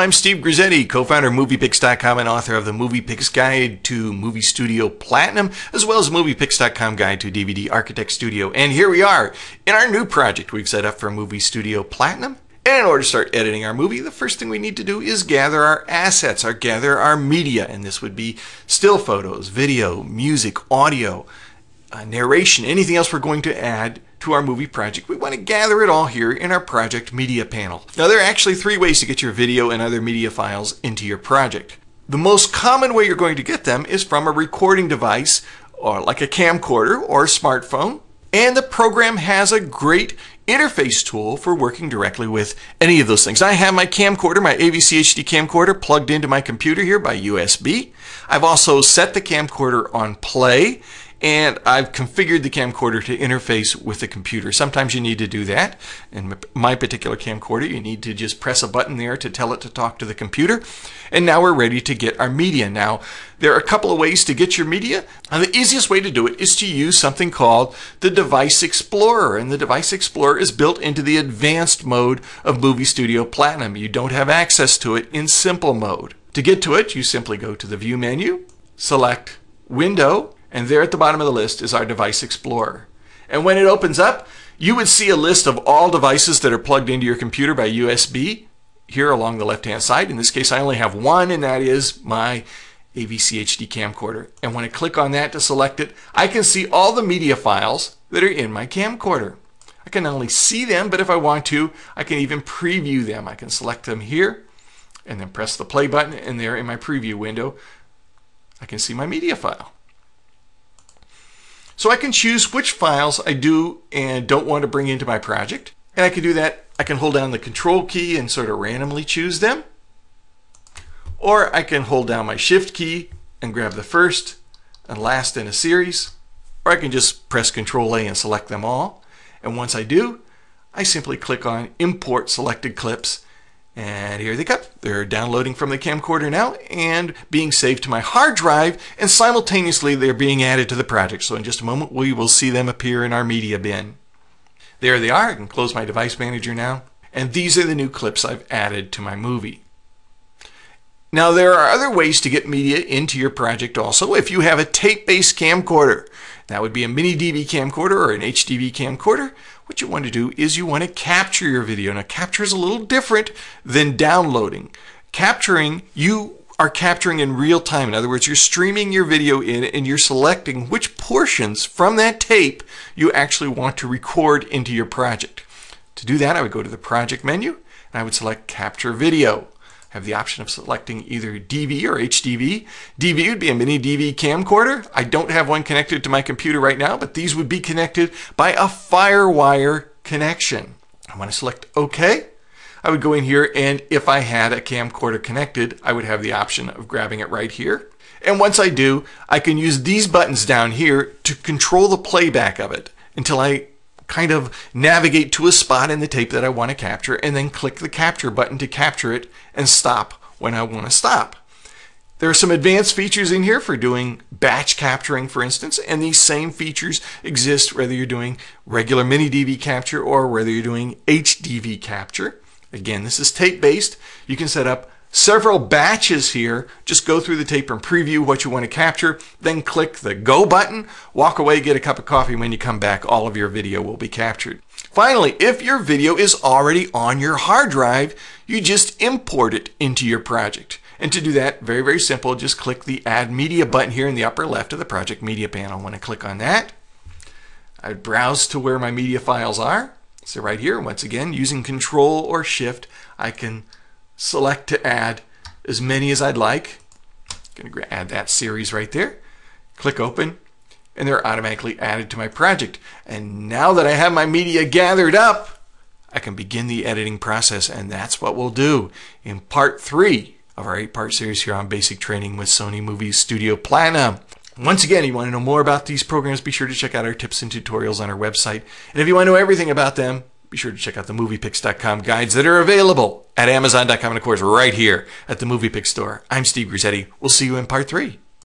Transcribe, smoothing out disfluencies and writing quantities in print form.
I'm Steve Grizzetti, co-founder of Muvipix.com and author of the Muvipix Guide to Movie Studio Platinum, as well as Muvipix.com Guide to DVD Architect Studio. And here we are in our new project we've set up for Movie Studio Platinum. And in order to start editing our movie, the first thing we need to do is gather our assets, gather our media. And this would be still photos, video, music, audio, narration, anything else we're going to add to our movie project. We want to gather it all here in our project media panel. Now, there are actually 3 ways to get your video and other media files into your project. The most common way you're going to get them is from a recording device, or like a camcorder or a smartphone. And the program has a great interface tool for working directly with any of those things. I have my camcorder, my AVC HD camcorder, plugged into my computer here by USB. I've also set the camcorder on play, and I've configured the camcorder to interface with the computer. Sometimes you need to do that. In my particular camcorder, you need to just press a button there to tell it to talk to the computer. And now we're ready to get our media. Now, there are a couple of ways to get your media. And the easiest way to do it is to use something called the Device Explorer. And the Device Explorer is built into the advanced mode of Movie Studio Platinum. You don't have access to it in simple mode. To get to it, you simply go to the View menu, select Window, and there at the bottom of the list is our Device Explorer. And when it opens up, you would see a list of all devices that are plugged into your computer by USB here along the left-hand side. In this case, I only have one, and that is my AVC HD camcorder. And when I click on that to select it, I can see all the media files that are in my camcorder. I can not only see them, but if I want to, I can even preview them. I can select them here and then press the play button, and there in my preview window, I can see my media file. So I can choose which files I do and don't want to bring into my project. And I can do that. I can hold down the Control key and sort of randomly choose them. Or I can hold down my Shift key and grab the first and last in a series. Or I can just press Control A and select them all. And once I do, I simply click on Import Selected Clips. And here they come. They're downloading from the camcorder now and being saved to my hard drive, and simultaneously they're being added to the project. So in just a moment we will see them appear in our media bin. There they are. I can close my device manager now, and these are the new clips I've added to my movie. Now, there are other ways to get media into your project also. If you have a tape-based camcorder, that would be a mini DV camcorder or an HDV camcorder, what you want to do is you want to capture your video. Now, capture is a little different than downloading. Capturing, you are capturing in real time. In other words, you're streaming your video in and you're selecting which portions from that tape you actually want to record into your project. To do that, I would go to the project menu and I would select Capture Video. I have the option of selecting either DV or HDV. DV would be a mini DV camcorder. I don't have one connected to my computer right now, but these would be connected by a FireWire connection. I want to select OK. I would go in here, and if I had a camcorder connected, I would have the option of grabbing it right here. And once I do, I can use these buttons down here to control the playback of it until I kind of navigate to a spot in the tape that I want to capture, and then click the capture button to capture it and stop when I want to stop. There are some advanced features in here for doing batch capturing, for instance, and these same features exist whether you're doing regular mini DV capture or whether you're doing HDV capture. Again, this is tape-based. You can set up several batches here. Just go through the tape and preview what you want to capture, then click the Go button, walk away, get a cup of coffee. When you come back, all of your video will be captured. Finally, if your video is already on your hard drive, you just import it into your project. And to do that, very, very simple, just click the Add Media button here in the upper left of the Project Media panel. When I click on that, I browse to where my media files are. So right here, once again, using Control or Shift, I can select to add as many as I'd like. I'm going to add that series right there. Click Open, and they're automatically added to my project. And now that I have my media gathered up, I can begin the editing process, and that's what we'll do in part 3 of our 8-part series here on Basic Training with Sony Movie Studio Platinum. Once again, if you want to know more about these programs, be sure to check out our tips and tutorials on our website. And if you want to know everything about them, be sure to check out the Muvipix.com guides that are available at Amazon.com and, of course, right here at the Muvipix store. I'm Steve Grizzetti. We'll see you in part 3.